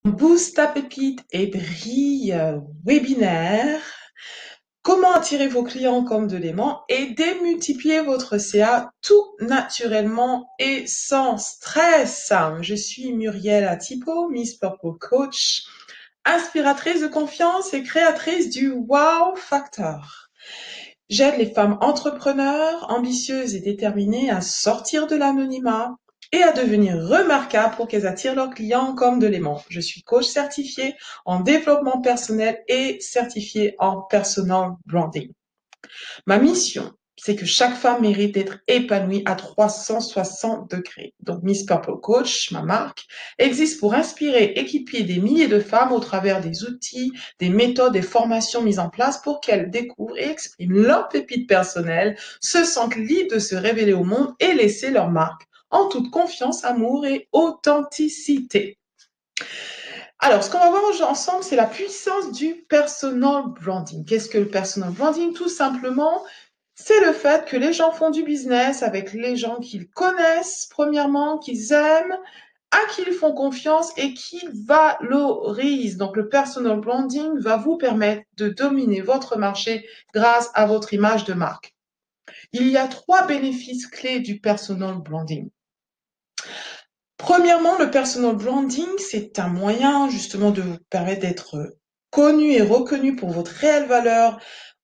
Boost ta pépite et brille webinaire. Comment attirer vos clients comme de l'aimant et démultiplier votre CA tout naturellement et sans stress. Je suis Muriel Atipo, Miss Purple Coach, inspiratrice de confiance et créatrice du Wow Factor. J'aide les femmes entrepreneurs, ambitieuses et déterminées à sortir de l'anonymat et à devenir remarquables pour qu'elles attirent leurs clients comme de l'aimant. Je suis coach certifié en développement personnel et certifié en personal branding. Ma mission, c'est que chaque femme mérite d'être épanouie à 360 degrés. Donc Miss Purple Coach, ma marque, existe pour inspirer, équiper des milliers de femmes au travers des outils, des méthodes, des formations mises en place pour qu'elles découvrent et expriment leurs pépites personnelles, se sentent libres de se révéler au monde et laisser leur marque en toute confiance, amour et authenticité. Alors, ce qu'on va voir ensemble, c'est la puissance du personal branding. Qu'est-ce que le personal branding? Tout simplement, c'est le fait que les gens font du business avec les gens qu'ils connaissent, premièrement, qu'ils aiment, à qui ils font confiance et qui valorisent. Donc, le personal branding va vous permettre de dominer votre marché grâce à votre image de marque. Il y a 3 bénéfices clés du personal branding. Premièrement, le personal branding, c'est un moyen justement de vous permettre d'être connu et reconnu pour votre réelle valeur,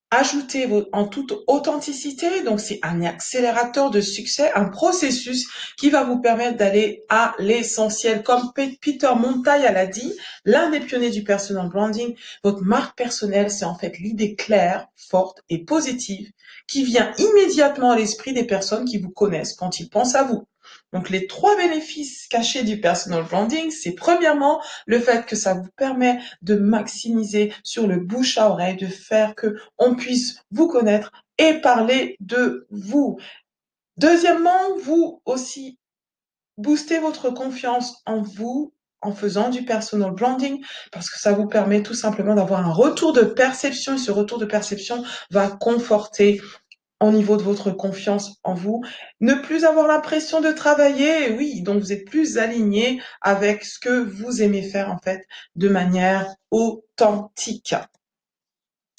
ajoutée en toute authenticité. Donc, c'est un accélérateur de succès, un processus qui va vous permettre d'aller à l'essentiel. Comme Peter Montaille l'a dit, l'un des pionniers du personal branding, votre marque personnelle, c'est en fait l'idée claire, forte et positive qui vient immédiatement à l'esprit des personnes qui vous connaissent quand ils pensent à vous. Donc, les 3 bénéfices cachés du personal branding, c'est premièrement le fait que ça vous permet de maximiser sur le bouche à oreille, de faire que on puisse vous connaître et parler de vous. Deuxièmement, vous aussi boostez votre confiance en vous en faisant du personal branding parce que ça vous permet tout simplement d'avoir un retour de perception et ce retour de perception va conforter au niveau de votre confiance en vous, ne plus avoir l'impression de travailler, oui, donc vous êtes plus aligné avec ce que vous aimez faire en fait de manière authentique.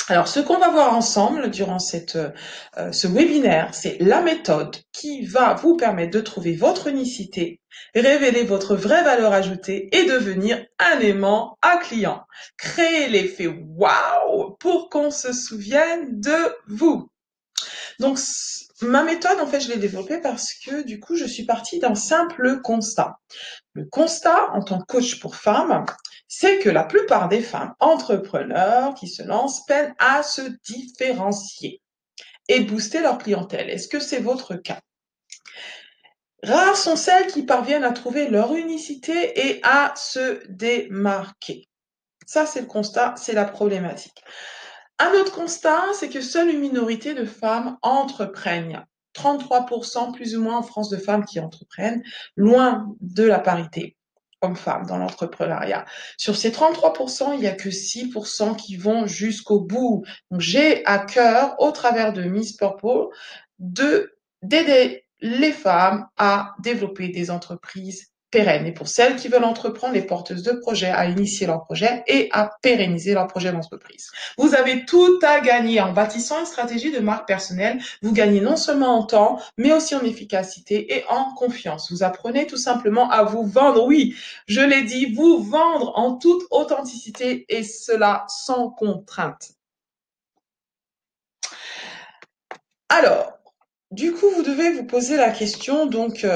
Alors, ce qu'on va voir ensemble durant ce webinaire, c'est la méthode qui va vous permettre de trouver votre unicité, révéler votre vraie valeur ajoutée et devenir un aimant à client. Créer l'effet waouh pour qu'on se souvienne de vous. Donc, ma méthode, en fait, je l'ai développée parce que du coup, je suis partie d'un simple constat. Le constat, en tant que coach pour femmes, c'est que la plupart des femmes entrepreneurs qui se lancent peinent à se différencier et booster leur clientèle. Est-ce que c'est votre cas? Rares sont celles qui parviennent à trouver leur unicité et à se démarquer. Ça, c'est le constat, c'est la problématique. Un autre constat, c'est que seule une minorité de femmes entreprennent. 33% plus ou moins en France de femmes qui entreprennent, loin de la parité hommes-femmes dans l'entrepreneuriat. Sur ces 33%, il n'y a que 6% qui vont jusqu'au bout. Donc, j'ai à cœur, au travers de Miss Purple, d'aider les femmes à développer des entreprises pérennes. Et pour celles qui veulent entreprendre, les porteuses de projets, à initier leur projet et à pérenniser leur projet d'entreprise. Vous avez tout à gagner en bâtissant une stratégie de marque personnelle. Vous gagnez non seulement en temps, mais aussi en efficacité et en confiance. Vous apprenez tout simplement à vous vendre. Oui, je l'ai dit, vous vendre en toute authenticité et cela sans contrainte. Alors, du coup, vous devez vous poser la question, donc,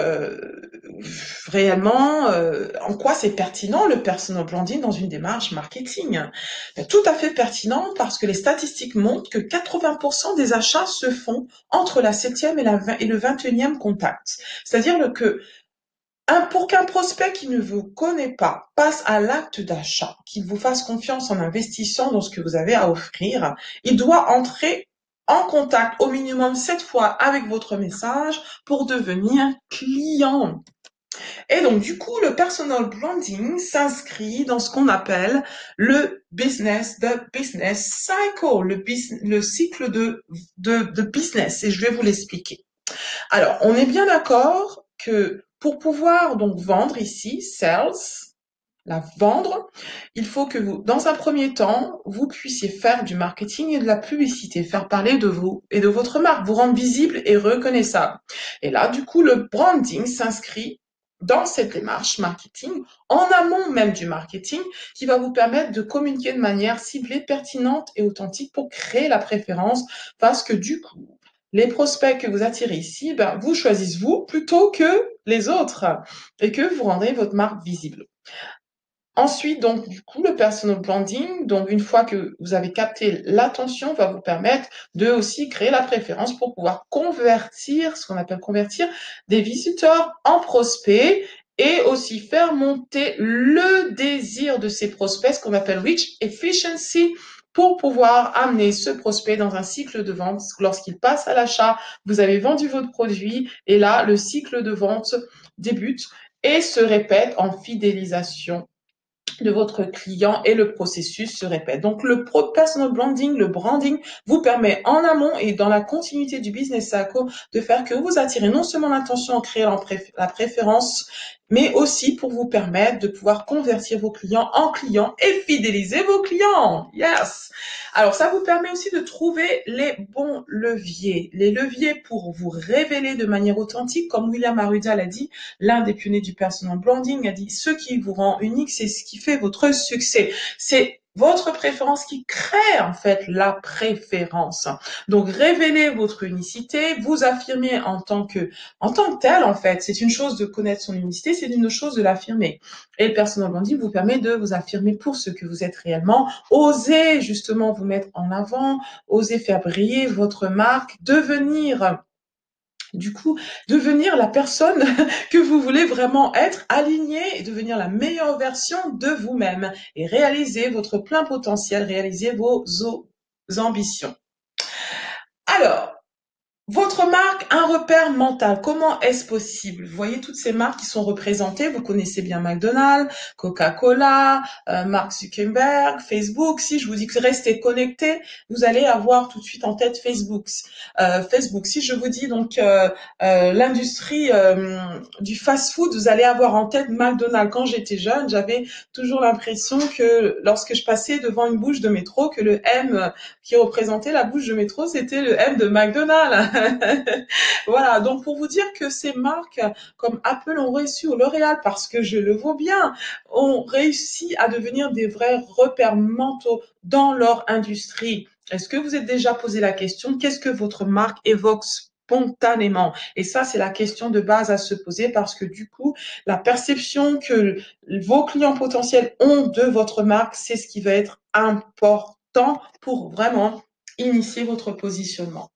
réellement, en quoi c'est pertinent le personal branding dans une démarche marketing? Tout à fait pertinent parce que les statistiques montrent que 80% des achats se font entre la 7e et le 21e contact. C'est-à-dire que pour qu'un prospect qui ne vous connaît pas passe à l'acte d'achat, qu'il vous fasse confiance en investissant dans ce que vous avez à offrir, il doit entrer en contact au minimum 7 fois avec votre message pour devenir client. Et donc, du coup, le personal branding s'inscrit dans ce qu'on appelle le business cycle, le cycle de business. Et je vais vous l'expliquer. Alors, on est bien d'accord que pour pouvoir donc vendre ici, sales, la vendre, il faut que vous, dans un premier temps, vous puissiez faire du marketing et de la publicité, faire parler de vous et de votre marque, vous rendre visible et reconnaissable. Et là, du coup, le branding s'inscrit dans cette démarche marketing, en amont même du marketing, qui va vous permettre de communiquer de manière ciblée, pertinente et authentique pour créer la préférence, parce que du coup, les prospects que vous attirez ici, ben, vous choisissez vous plutôt que les autres et que vous rendrez votre marque visible. Ensuite, donc, du coup, le personal branding, donc, une fois que vous avez capté l'attention, va vous permettre de aussi créer la préférence pour pouvoir convertir, ce qu'on appelle convertir, des visiteurs en prospects et aussi faire monter le désir de ces prospects, ce qu'on appelle reach efficiency, pour pouvoir amener ce prospect dans un cycle de vente. Lorsqu'il passe à l'achat, vous avez vendu votre produit et là, le cycle de vente débute et se répète en fidélisation de votre client et le processus se répète. Donc, le personal branding, le branding vous permet en amont et dans la continuité du business cycle de faire que vous attirez non seulement l'attention en créant la préférence, mais aussi pour vous permettre de pouvoir convertir vos clients en clients et fidéliser vos clients. Yes! Alors, ça vous permet aussi de trouver les bons leviers. Les leviers pour vous révéler de manière authentique, comme William Arruda l'a dit, l'un des pionniers du personal branding a dit, ce qui vous rend unique, c'est ce qui fait votre succès. C'est votre préférence qui crée en fait la préférence. Donc révélez votre unicité, vous affirmez en tant que tel en fait. C'est une chose de connaître son unicité, c'est une chose de l'affirmer. Et le personal branding vous permet de vous affirmer pour ce que vous êtes réellement. Osez justement vous mettre en avant, osez faire briller votre marque, devenir la personne que vous voulez vraiment être, aligné et devenir la meilleure version de vous-même et réaliser votre plein potentiel, réaliser vos ambitions. Alors, votre marque, un repère mental, comment est-ce possible? Vous voyez toutes ces marques qui sont représentées, vous connaissez bien McDonald's, Coca-Cola, Mark Zuckerberg, Facebook. Si je vous dis que restez connectés, vous allez avoir tout de suite en tête Facebook. Si je vous dis donc l'industrie du fast-food, vous allez avoir en tête McDonald's. Quand j'étais jeune, j'avais toujours l'impression que lorsque je passais devant une bouche de métro, que le M qui représentait la bouche de métro, c'était le M de McDonald's. Voilà, donc pour vous dire que ces marques comme Apple ont réussi, ou L'Oréal, parce que je le vois bien, ont réussi à devenir des vrais repères mentaux dans leur industrie. Est-ce que vous êtes déjà posé la question, qu'est-ce que votre marque évoque spontanément? Et ça, c'est la question de base à se poser parce que du coup, la perception que vos clients potentiels ont de votre marque, c'est ce qui va être important pour vraiment initier votre positionnement.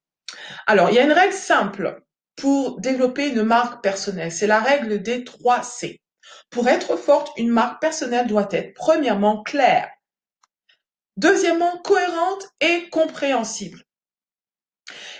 Alors, il y a une règle simple pour développer une marque personnelle. C'est la règle des 3 C. Pour être forte, une marque personnelle doit être premièrement claire, deuxièmement cohérente et compréhensible.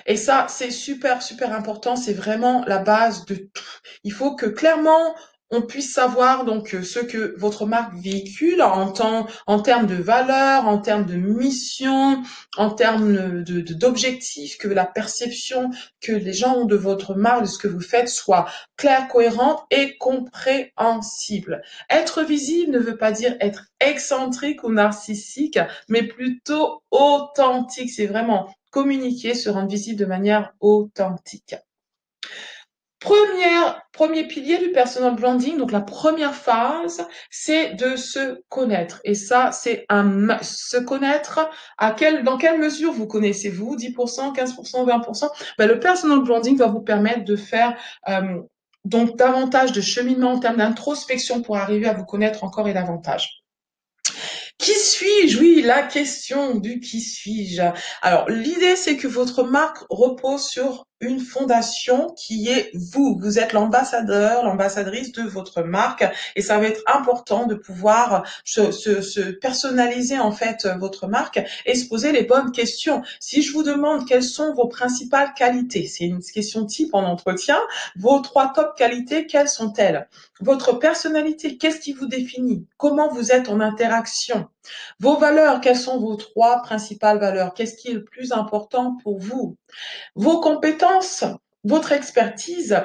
Et ça, c'est super, super important. C'est vraiment la base de tout. Il faut que clairement, on puisse savoir donc ce que votre marque véhicule en termes de valeur, en termes de mission, en termes d'objectifs, que la perception que les gens ont de votre marque, de ce que vous faites, soit claire, cohérente et compréhensible. Être visible ne veut pas dire être excentrique ou narcissique, mais plutôt authentique. C'est vraiment communiquer, se rendre visible de manière authentique. Premier pilier du personal branding, donc la première phase, c'est de se connaître. Et ça, c'est se connaître. Dans quelle mesure vous connaissez-vous? 10%, 15%, 20%? Ben, le personal branding va vous permettre de faire donc davantage de cheminement en termes d'introspection pour arriver à vous connaître encore et davantage. Qui suis-je? Oui, la question du qui suis-je. Alors, l'idée, c'est que votre marque repose sur une fondation qui est vous. Vous êtes l'ambassadeur, l'ambassadrice de votre marque et ça va être important de pouvoir se personnaliser en fait votre marque et se poser les bonnes questions. Si je vous demande quelles sont vos principales qualités, c'est une question type en entretien, vos 3 top qualités, quelles sont-elles? Votre personnalité, qu'est-ce qui vous définit? Comment vous êtes en interaction? Vos valeurs, quelles sont vos 3 principales valeurs? Qu'est-ce qui est le plus important pour vous? Vos compétences, votre expertise,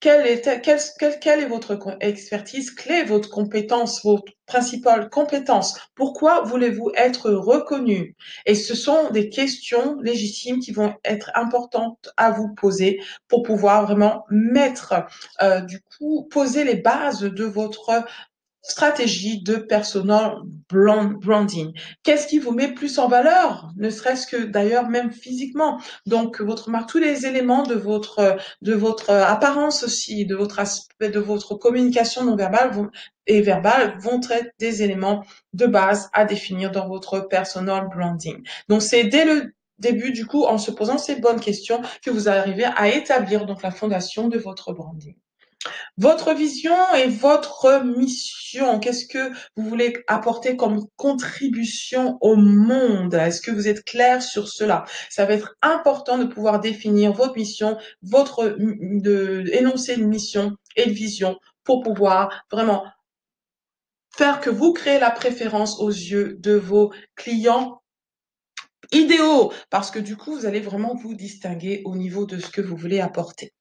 quelle est votre expertise, quelle est votre compétence, votre principale compétence? Pourquoi voulez-vous être reconnu? Et ce sont des questions légitimes qui vont être importantes à vous poser pour pouvoir vraiment poser les bases de votre stratégie de personal branding. Qu'est-ce qui vous met plus en valeur, ne serait-ce que d'ailleurs même physiquement. Donc votre marque, tous les éléments de votre apparence aussi, de votre aspect, de votre communication non verbale et verbale vont être des éléments de base à définir dans votre personal branding. Donc c'est dès le début du coup en se posant ces bonnes questions que vous arrivez à établir donc la fondation de votre branding. Votre vision et votre mission, qu'est-ce que vous voulez apporter comme contribution au monde? Est-ce que vous êtes clair sur cela? Ça va être important de pouvoir définir votre mission, énoncer une mission et une vision pour pouvoir vraiment faire que vous créez la préférence aux yeux de vos clients idéaux, parce que du coup, vous allez vraiment vous distinguer au niveau de ce que vous voulez apporter.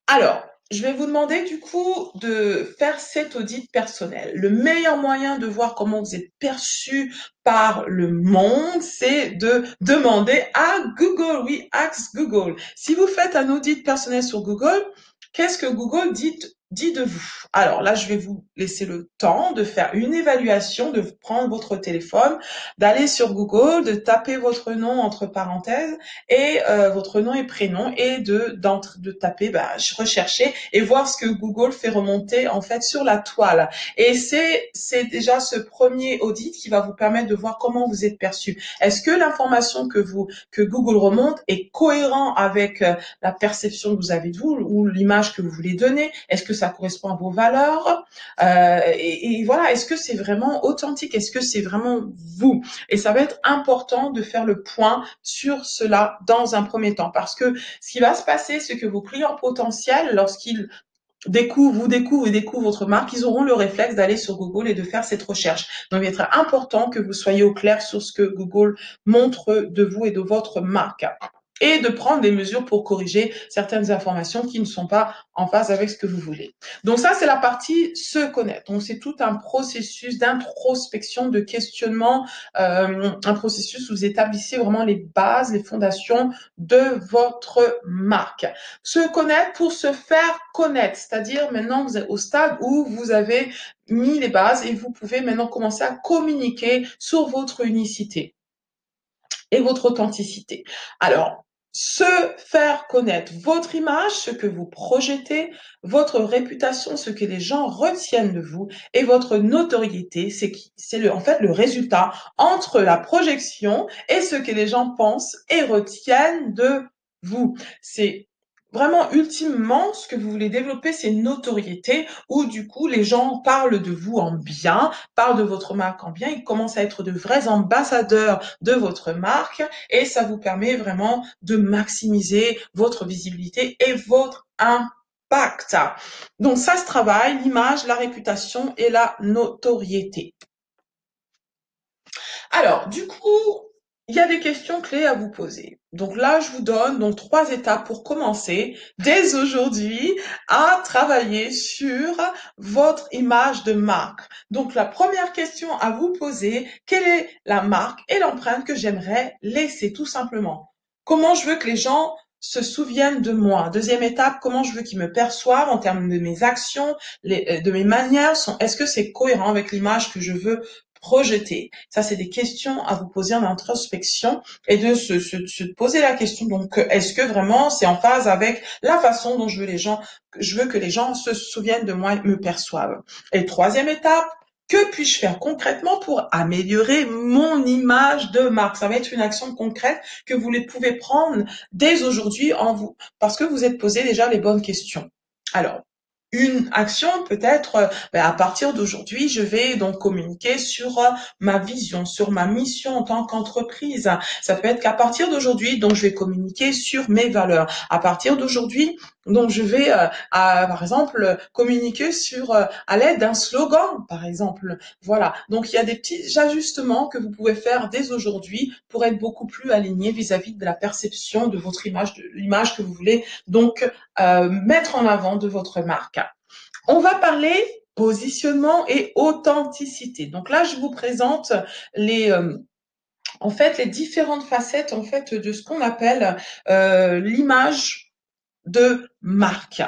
Alors, je vais vous demander du coup de faire cet audit personnel. Le meilleur moyen de voir comment vous êtes perçu par le monde, c'est de demander à Google. Oui, ask Google. Si vous faites un audit personnel sur Google, qu'est-ce que Google dit de vous? Alors là, je vais vous laisser le temps de faire une évaluation, de prendre votre téléphone, d'aller sur Google, de taper votre nom entre parenthèses et votre nom et prénom et de taper, rechercher et voir ce que Google fait remonter en fait sur la toile. Et c'est déjà ce premier audit qui va vous permettre de voir comment vous êtes perçu. Est-ce que l'information que Google remonte est cohérent avec la perception que vous avez de vous ou l'image que vous voulez donner? Est-ce que ça correspond à vos valeurs? Et voilà, est-ce que c'est vraiment authentique? Est-ce que c'est vraiment vous? Et ça va être important de faire le point sur cela dans un premier temps, parce que ce qui va se passer, c'est que vos clients potentiels, lorsqu'ils vous découvrent et découvrent votre marque, ils auront le réflexe d'aller sur Google et de faire cette recherche. Donc, il va être important que vous soyez au clair sur ce que Google montre de vous et de votre marque, et de prendre des mesures pour corriger certaines informations qui ne sont pas en phase avec ce que vous voulez. Donc ça, c'est la partie se connaître. Donc c'est tout un processus d'introspection, de questionnement, un processus où vous établissez vraiment les bases, les fondations de votre marque. Se connaître pour se faire connaître, c'est-à-dire maintenant vous êtes au stade où vous avez mis les bases et vous pouvez maintenant commencer à communiquer sur votre unicité et votre authenticité. Alors, se faire connaître, votre image, ce que vous projetez, votre réputation, ce que les gens retiennent de vous, et votre notoriété, c'est en fait le résultat entre la projection et ce que les gens pensent et retiennent de vous. C'est vraiment ultimement ce que vous voulez développer, c'est une notoriété où du coup les gens parlent de vous en bien, parlent de votre marque en bien, ils commencent à être de vrais ambassadeurs de votre marque, et ça vous permet vraiment de maximiser votre visibilité et votre impact. Donc ça se travaille, l'image, la réputation et la notoriété. Alors, du coup, il y a des questions clés à vous poser. Donc là, je vous donne donc 3 étapes pour commencer dès aujourd'hui à travailler sur votre image de marque. Donc la première question à vous poser, quelle est la marque et l'empreinte que j'aimerais laisser tout simplement? Comment je veux que les gens se souviennent de moi? Deuxième étape, comment je veux qu'ils me perçoivent en termes de mes actions, de mes manières, est-ce que c'est cohérent avec l'image que je veux projeter? Ça, c'est des questions à vous poser en introspection et de se poser la question. Donc, est-ce que vraiment c'est en phase avec la façon dont je veux que les gens se souviennent de moi et me perçoivent? Et troisième étape, que puis-je faire concrètement pour améliorer mon image de marque? Ça va être une action concrète que vous pouvez prendre dès aujourd'hui parce que vous êtes posé déjà les bonnes questions. Alors, une action peut être, à partir d'aujourd'hui, je vais donc communiquer sur ma vision, sur ma mission en tant qu'entreprise. Ça peut être qu'à partir d'aujourd'hui, donc je vais communiquer sur mes valeurs. À partir d'aujourd'hui, donc je vais, par exemple, communiquer sur à l'aide d'un slogan, par exemple. Voilà. Donc il y a des petits ajustements que vous pouvez faire dès aujourd'hui pour être beaucoup plus aligné vis-à-vis de la perception de votre image, de l'image que vous voulez donc mettre en avant de votre marque. On va parler positionnement et authenticité. Donc là, je vous présente les en fait les différentes facettes en fait de ce qu'on appelle l'image de marque.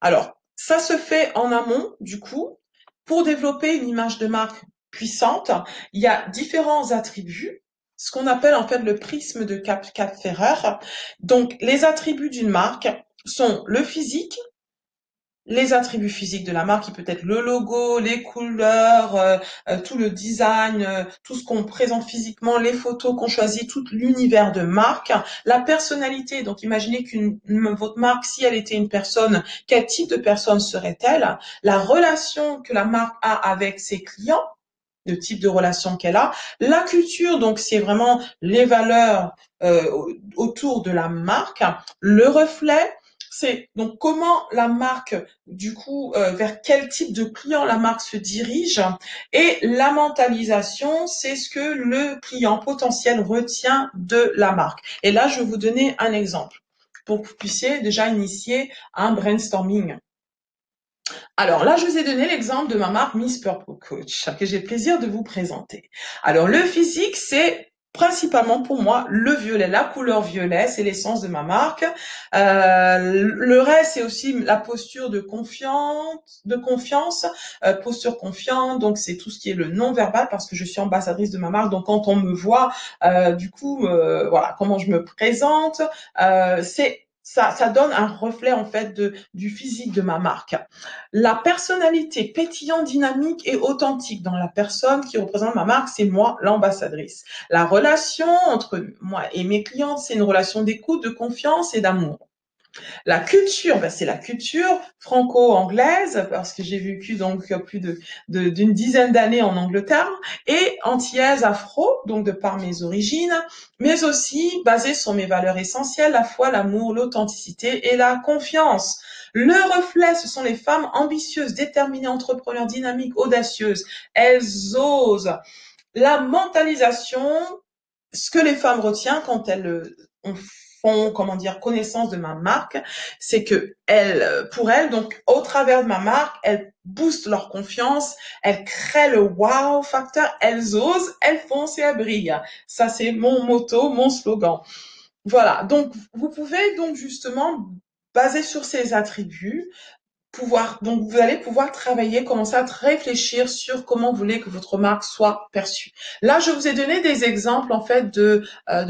Alors, ça se fait en amont, du coup, pour développer une image de marque puissante. Il y a différents attributs, ce qu'on appelle en fait le prisme de Kapferer. Donc, les attributs d'une marque sont le physique, les attributs physiques de la marque, qui peut être le logo, les couleurs, tout le design, tout ce qu'on présente physiquement, les photos qu'on choisit, tout l'univers de marque, la personnalité. Donc, imaginez votre marque, si elle était une personne, quel type de personne serait-elle? La relation que la marque a avec ses clients, le type de relation qu'elle a, la culture, donc c'est vraiment les valeurs autour de la marque, le reflet, c'est donc comment la marque, du coup, vers quel type de client la marque se dirige, et la mentalisation, c'est ce que le client potentiel retient de la marque. Et là, je vais vous donner un exemple pour que vous puissiez déjà initier un brainstorming. Alors là, je vous ai donné l'exemple de ma marque Miss Purple Coach, que j'ai le plaisir de vous présenter. Alors le physique, c'est principalement pour moi le violet, la couleur violet, c'est l'essence de ma marque. Le reste, c'est aussi la posture de confiance, posture confiante. Donc c'est tout ce qui est le non-verbal parce que je suis ambassadrice de ma marque. Donc quand on me voit, du coup, voilà comment je me présente, c'est ça donne un reflet en fait du physique de ma marque. La personnalité pétillante, dynamique et authentique dans la personne qui représente ma marque, c'est moi, l'ambassadrice. La relation entre moi et mes clientes, c'est une relation d'écoute, de confiance et d'amour. La culture, c'est la culture franco-anglaise, parce que j'ai vécu donc d'une dizaine d'années en Angleterre, et antillaise afro, donc de par mes origines, mais aussi basée sur mes valeurs essentielles, la foi, l'amour, l'authenticité et la confiance. Le reflet, ce sont les femmes ambitieuses, déterminées, entrepreneurs, dynamiques, audacieuses. Elles osent. La mentalisation, ce que les femmes retiennent quand elles font, comment dire, connaissance de ma marque, c'est que pour elles, donc, au travers de ma marque, elles boostent leur confiance, elles créent le wow factor, elles osent, elles foncent et elles brillent. Ça, c'est mon motto, mon slogan. Voilà. Donc, vous pouvez donc justement, basé sur ces attributs, donc vous allez pouvoir travailler, commencer à réfléchir sur comment vous voulez que votre marque soit perçue. Là, je vous ai donné des exemples en fait de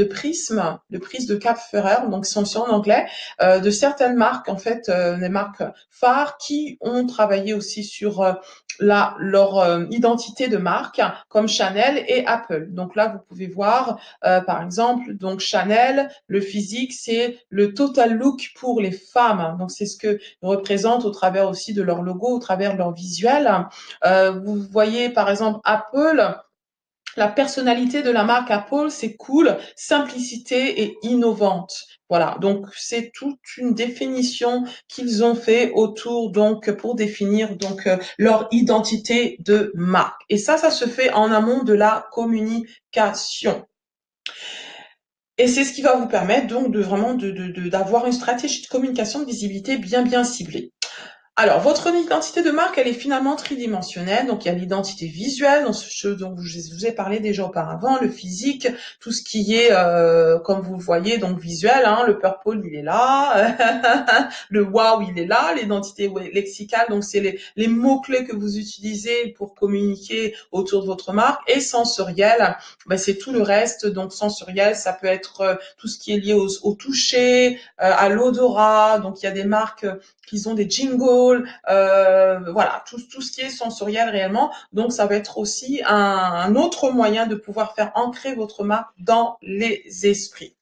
prismes, de prises de Cap Ferrer, donc sont en anglais, de certaines marques en fait, des marques phares qui ont travaillé aussi sur leur identité de marque, comme Chanel et Apple. Donc là, vous pouvez voir, par exemple, donc Chanel, le physique, c'est le total look pour les femmes. Donc c'est ce que représentent au travers aussi de leur logo, au travers de leur visuel. Vous voyez par exemple Apple, la personnalité de la marque Apple, c'est cool, simplicité et innovante. Voilà, donc c'est toute une définition qu'ils ont fait autour donc pour définir donc leur identité de marque. Et ça se fait en amont de la communication. Et c'est ce qui va vous permettre donc de vraiment d'avoir une stratégie de communication de visibilité bien ciblée. Alors, votre identité de marque, elle est finalement tridimensionnelle. Donc, il y a l'identité visuelle, ce dont je vous ai parlé déjà auparavant, le physique, tout ce qui est, comme vous le voyez, donc visuel. Hein, le purple, il est là. Le wow, il est là. L'identité lexicale, donc c'est les mots-clés que vous utilisez pour communiquer autour de votre marque. Et sensoriel, c'est tout le reste. Donc, sensoriel, ça peut être tout ce qui est lié au toucher, à l'odorat. Donc, il y a des marques qu'ils ont des jingles, voilà, tout ce qui est sensoriel réellement. Donc, ça va être aussi un autre moyen de pouvoir faire ancrer votre marque dans les esprits.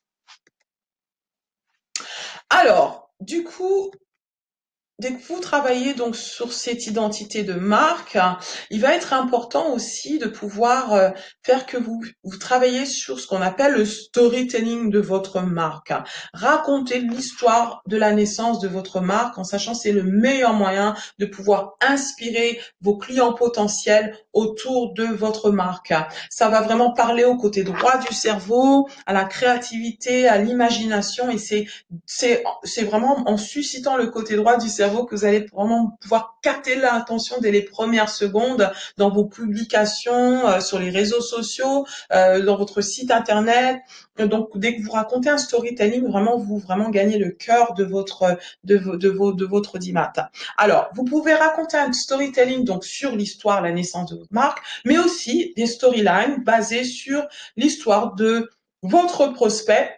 Alors, du coup, dès que vous travaillez donc sur cette identité de marque, il va être important aussi de pouvoir faire que vous travaillez sur ce qu'on appelle le storytelling de votre marque. Raconter l'histoire de la naissance de votre marque en sachant que c'est le meilleur moyen de pouvoir inspirer vos clients potentiels autour de votre marque. Ça va vraiment parler au côté droit du cerveau, à la créativité, à l'imagination et c'est vraiment en suscitant le côté droit du cerveau que vous allez vraiment pouvoir capter l'attention dès les premières secondes dans vos publications, sur les réseaux sociaux, dans votre site internet. Donc, dès que vous racontez un storytelling, vraiment, vous vraiment gagnez le cœur de votre audimat. Alors, vous pouvez raconter un storytelling donc sur l'histoire, la naissance de votre marque, mais aussi des storylines basées sur l'histoire de votre prospect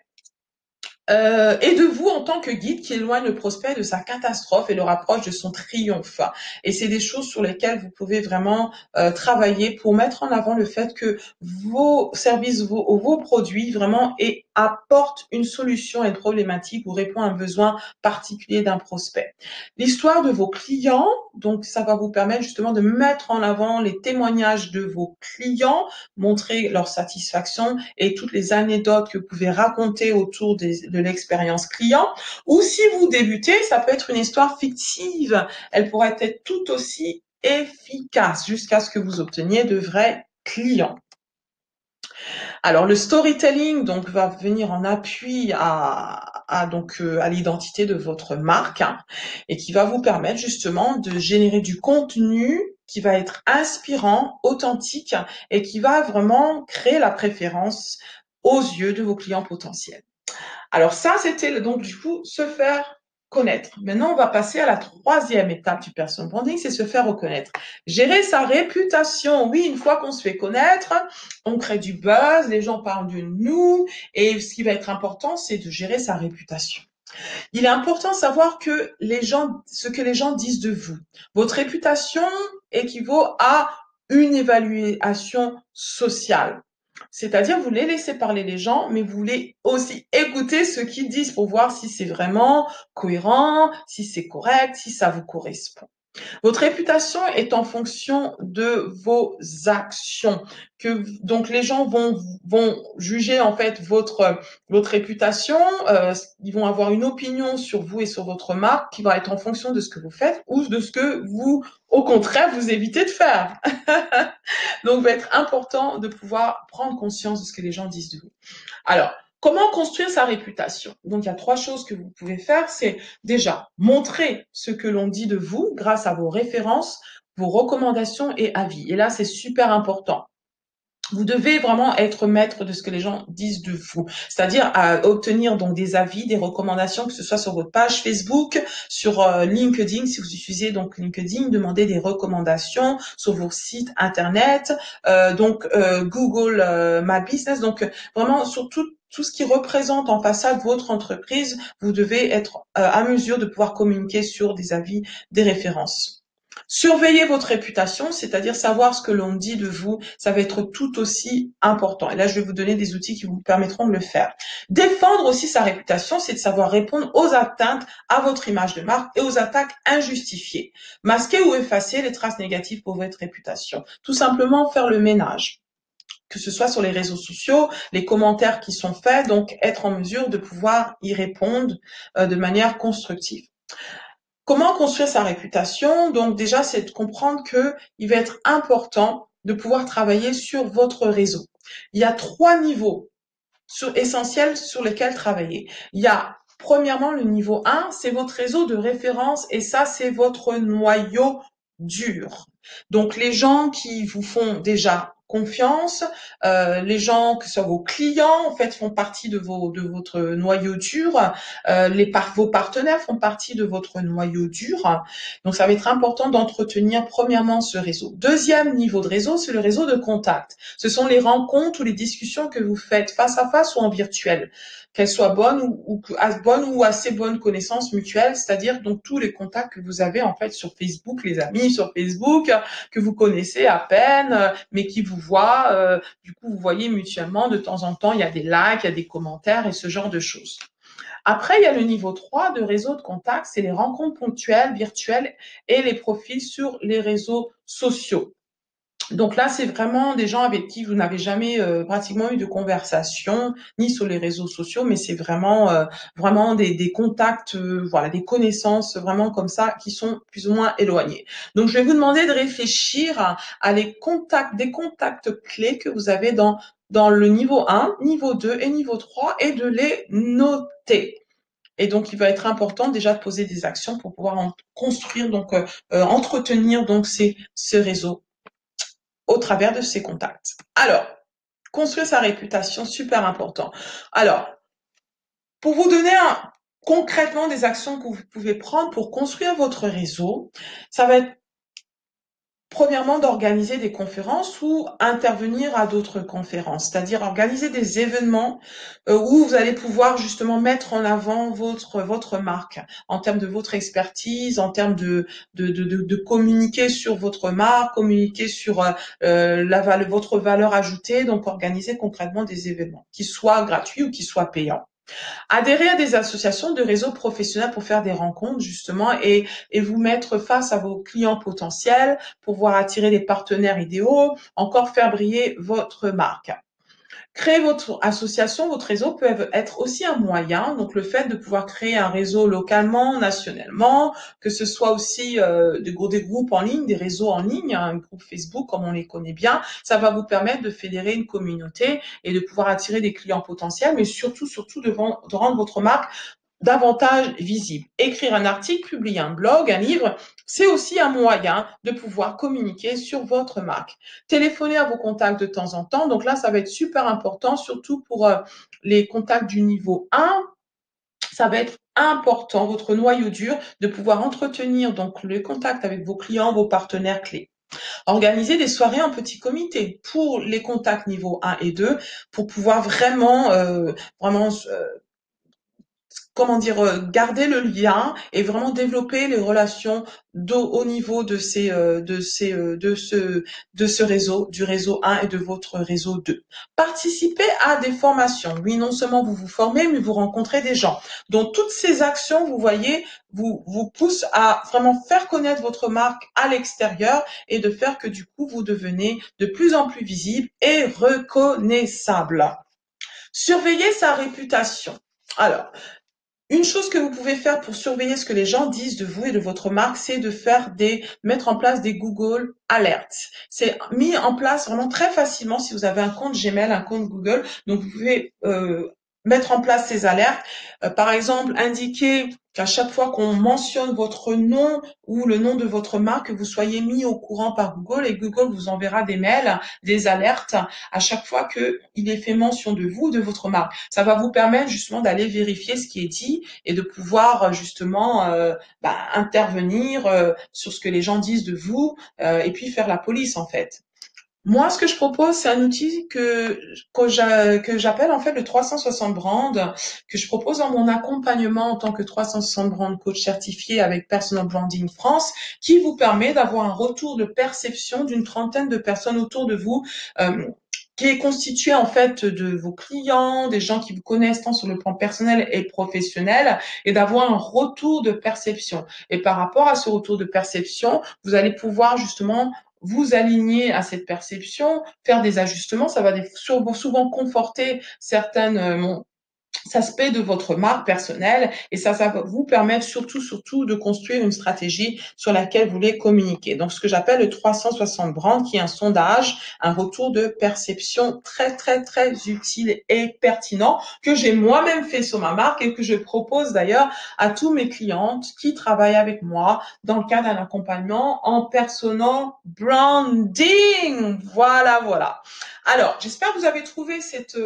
et de vous en tant que guide qui éloigne le prospect de sa catastrophe et le rapproche de son triomphe. Et c'est des choses sur lesquelles vous pouvez vraiment travailler pour mettre en avant le fait que vos services, vos produits vraiment apportent une solution à une problématique ou répondent à un besoin particulier d'un prospect. L'histoire de vos clients, donc ça va vous permettre justement de mettre en avant les témoignages de vos clients, montrer leur satisfaction et toutes les anecdotes que vous pouvez raconter autour de l'expérience client. Ou si vous débutez, ça peut être une histoire fictive. Elle pourrait être tout aussi efficace jusqu'à ce que vous obteniez de vrais clients. Alors le storytelling donc va venir en appui à l'identité de votre marque et qui va vous permettre justement de générer du contenu qui va être inspirant, authentique et qui va vraiment créer la préférence aux yeux de vos clients potentiels. Alors ça, c'était donc du coup se faire connaître. Maintenant, on va passer à la troisième étape du personal branding, c'est se faire reconnaître. Gérer sa réputation. Oui, une fois qu'on se fait connaître, on crée du buzz, les gens parlent de nous, et ce qui va être important, c'est de gérer sa réputation. Il est important de savoir que ce que les gens disent de vous. Votre réputation équivaut à une évaluation sociale. C'est-à-dire, vous les laissez parler les gens, mais vous voulez aussi écouter ce qu'ils disent pour voir si c'est vraiment cohérent, si c'est correct, si ça vous correspond. Votre réputation est en fonction de vos actions. Donc les gens vont juger en fait votre réputation. Ils vont avoir une opinion sur vous et sur votre marque qui va être en fonction de ce que vous faites ou de ce que vous, au contraire, vous évitez de faire. Donc, il va être important de pouvoir prendre conscience de ce que les gens disent de vous. Alors, comment construire sa réputation? Donc, il y a 3 choses que vous pouvez faire. C'est déjà montrer ce que l'on dit de vous grâce à vos références, vos recommandations et avis. Et là, c'est super important. Vous devez vraiment être maître de ce que les gens disent de vous, c'est-à-dire à obtenir donc des avis, des recommandations, que ce soit sur votre page Facebook, sur LinkedIn, si vous utilisez donc LinkedIn, demandez des recommandations sur vos sites internet, Google My Business, donc vraiment sur tout ce qui représente en façade votre entreprise, vous devez être à mesure de pouvoir communiquer sur des avis, des références. Surveillez votre réputation, c'est-à-dire savoir ce que l'on dit de vous, ça va être tout aussi important. Et là, je vais vous donner des outils qui vous permettront de le faire. Défendre aussi sa réputation, c'est de savoir répondre aux atteintes à votre image de marque et aux attaques injustifiées. Masquer ou effacer les traces négatives pour votre réputation. Tout simplement faire le ménage, que ce soit sur les réseaux sociaux, les commentaires qui sont faits, donc être en mesure de pouvoir y répondre de manière constructive. Comment construire sa réputation? Donc déjà, c'est de comprendre que il va être important de pouvoir travailler sur votre réseau. Il y a 3 niveaux essentiels sur lesquels travailler. Il y a premièrement le niveau 1, c'est votre réseau de référence et ça, c'est votre noyau dur. Donc les gens qui vous font déjà confiance, les gens que ce soit vos clients en fait font partie de votre noyau dur, vos partenaires font partie de votre noyau dur. Donc ça va être important d'entretenir premièrement ce réseau. Deuxième niveau de réseau, c'est le réseau de contact. Ce sont les rencontres ou les discussions que vous faites face à face ou en virtuel, qu'elles soient bonnes ou assez bonnes connaissances mutuelles, c'est-à-dire donc tous les contacts que vous avez en fait sur Facebook, les amis sur Facebook que vous connaissez à peine, mais qui vous voient. Du coup, vous voyez mutuellement de temps en temps, il y a des likes, il y a des commentaires et ce genre de choses. Après, il y a le niveau 3 de réseau de contact, c'est les rencontres ponctuelles, virtuelles et les profils sur les réseaux sociaux. Donc là, c'est vraiment des gens avec qui vous n'avez jamais pratiquement eu de conversation, ni sur les réseaux sociaux, mais c'est vraiment des contacts, voilà, des connaissances vraiment comme ça qui sont plus ou moins éloignées. Donc je vais vous demander de réfléchir à les contacts, des contacts clés que vous avez dans le niveau 1, niveau 2 et niveau 3 et de les noter. Et donc, il va être important déjà de poser des actions pour pouvoir construire, donc entretenir donc ce réseau au travers de ses contacts. Alors, construire sa réputation, super important. Alors, pour vous donner concrètement des actions que vous pouvez prendre pour construire votre réseau, ça va être premièrement d'organiser des conférences ou intervenir à d'autres conférences, c'est-à-dire organiser des événements où vous allez pouvoir justement mettre en avant votre marque en termes de votre expertise, en termes de communiquer sur votre marque, communiquer sur votre valeur ajoutée, donc organiser concrètement des événements qui soient gratuits ou qui soient payants. Adhérer à des associations de réseaux professionnels pour faire des rencontres justement et vous mettre face à vos clients potentiels, pouvoir attirer des partenaires idéaux, encore faire briller votre marque. Créer votre association, votre réseau peut être aussi un moyen, donc le fait de pouvoir créer un réseau localement, nationalement, que ce soit aussi des groupes en ligne, des réseaux en ligne, un groupe Facebook comme on les connaît bien, ça va vous permettre de fédérer une communauté et de pouvoir attirer des clients potentiels, mais surtout de rendre votre marque davantage visible. Écrire un article, publier un blog, un livre, c'est aussi un moyen de pouvoir communiquer sur votre marque. Téléphoner à vos contacts de temps en temps, donc là, ça va être super important, surtout pour les contacts du niveau 1. Ça va être important, votre noyau dur, de pouvoir entretenir donc le contact avec vos clients, vos partenaires clés. Organiser des soirées en petit comité pour les contacts niveau 1 et 2 pour pouvoir vraiment comment dire, garder le lien et vraiment développer les relations au niveau de ce réseau, du réseau 1 et de votre réseau 2. Participez à des formations. Oui, non seulement vous vous formez, mais vous rencontrez des gens. Donc, toutes ces actions, vous voyez, vous poussent à vraiment faire connaître votre marque à l'extérieur et de faire que du coup, vous devenez de plus en plus visible et reconnaissable. Surveiller sa réputation. Alors, une chose que vous pouvez faire pour surveiller ce que les gens disent de vous et de votre marque, c'est de mettre en place des Google Alerts. C'est mis en place vraiment très facilement si vous avez un compte Gmail, un compte Google. Donc, vous pouvez mettre en place ces alertes. Par exemple, indiquer qu'à chaque fois qu'on mentionne votre nom ou le nom de votre marque, vous soyez mis au courant par Google et Google vous enverra des mails, des alertes à chaque fois qu'il est fait mention de vous, de votre marque. Ça va vous permettre justement d'aller vérifier ce qui est dit et de pouvoir justement intervenir sur ce que les gens disent de vous et puis faire la police en fait. Moi, ce que je propose, c'est un outil que j'appelle en fait le 360 Brand, que je propose dans mon accompagnement en tant que 360 Brand coach certifié avec Personal Branding France, qui vous permet d'avoir un retour de perception d'une trentaine de personnes autour de vous. Qui est constitué en fait de vos clients, des gens qui vous connaissent tant sur le plan personnel et professionnel, et d'avoir un retour de perception. Et par rapport à ce retour de perception, vous allez pouvoir justement vous aligner à cette perception, faire des ajustements. Ça va souvent conforter certaines aspects de votre marque personnelle et ça va vous permettre surtout de construire une stratégie sur laquelle vous voulez communiquer. Donc, ce que j'appelle le 360 brand, qui est un sondage, un retour de perception très, très, très utile et pertinent que j'ai moi-même fait sur ma marque et que je propose d'ailleurs à tous mes clientes qui travaillent avec moi dans le cadre d'un accompagnement en personal branding. Voilà, voilà. Alors, j'espère que vous avez trouvé cette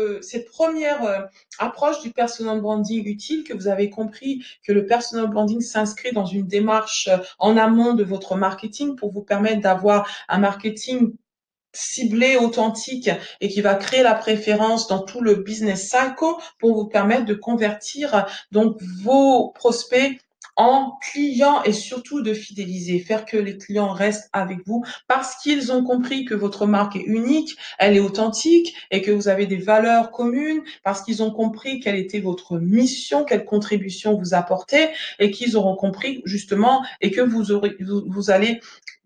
première approche du personal branding utile, que vous avez compris que le personal branding s'inscrit dans une démarche en amont de votre marketing pour vous permettre d'avoir un marketing ciblé, authentique et qui va créer la préférence dans tout le business cycle pour vous permettre de convertir donc vos prospects en client et surtout de fidéliser, faire que les clients restent avec vous parce qu'ils ont compris que votre marque est unique, elle est authentique et que vous avez des valeurs communes, parce qu'ils ont compris quelle était votre mission, quelle contribution vous apportez et qu'ils auront compris justement et que vous allez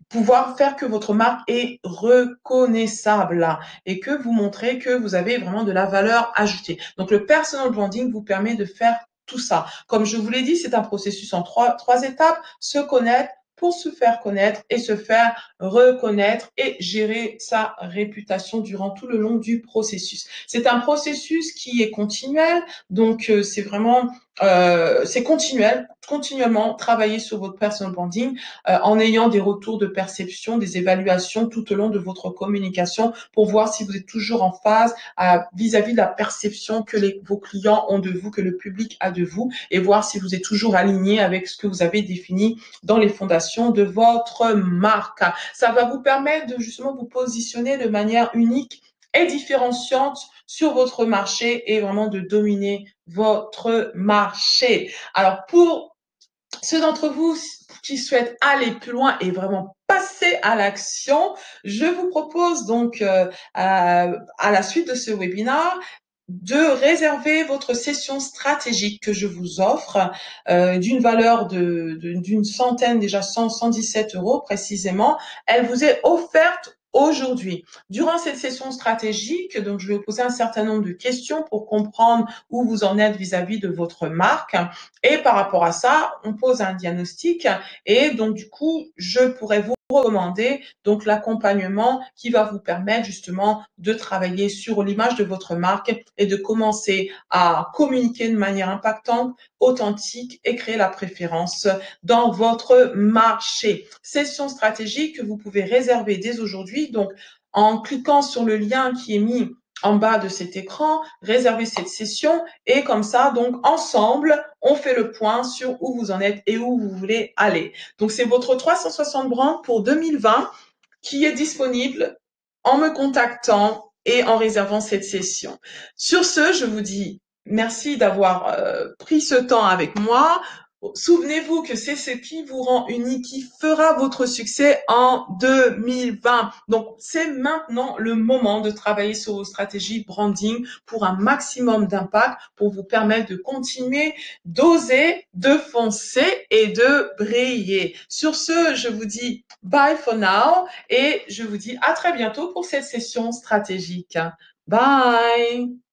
pouvoir faire que votre marque est reconnaissable et que vous montrez que vous avez vraiment de la valeur ajoutée. Donc, le personal branding vous permet de faire tout ça. Comme je vous l'ai dit, c'est un processus en trois étapes. Se connaître pour se faire connaître et se faire reconnaître et gérer sa réputation durant tout le long du processus. C'est un processus qui est continuel, donc c'est vraiment c'est continuel, continuellement travailler sur votre personal branding en ayant des retours de perception, des évaluations tout au long de votre communication pour voir si vous êtes toujours en phase vis-à-vis de la perception que vos clients ont de vous, que le public a de vous, et voir si vous êtes toujours aligné avec ce que vous avez défini dans les fondations de votre marque. Ça va vous permettre de justement vous positionner de manière unique et différenciante sur votre marché et vraiment de dominer votre marché. Alors, pour ceux d'entre vous qui souhaitent aller plus loin et vraiment passer à l'action, je vous propose donc à la suite de ce webinaire de réserver votre session stratégique que je vous offre d'une valeur d'une centaine, déjà 117 euros précisément. Elle vous est offerte aujourd'hui. Durant cette session stratégique, donc je vais vous poser un certain nombre de questions pour comprendre où vous en êtes vis-à-vis de votre marque. Et par rapport à ça, on pose un diagnostic et donc du coup, je pourrais vous recommander donc l'accompagnement qui va vous permettre justement de travailler sur l'image de votre marque et de commencer à communiquer de manière impactante, authentique et créer la préférence dans votre marché. Session stratégique que vous pouvez réserver dès aujourd'hui, donc en cliquant sur le lien qui est mis en bas de cet écran, réservez cette session et comme ça, donc ensemble, on fait le point sur où vous en êtes et où vous voulez aller. Donc c'est votre 360 brand pour 2020 qui est disponible en me contactant et en réservant cette session. Sur ce, je vous dis merci d'avoir pris ce temps avec moi. Souvenez-vous que c'est ce qui vous rend unique, qui fera votre succès en 2020. Donc, c'est maintenant le moment de travailler sur vos stratégies branding pour un maximum d'impact, pour vous permettre de continuer, d'oser, de foncer et de briller. Sur ce, je vous dis bye for now et je vous dis à très bientôt pour cette session stratégique. Bye!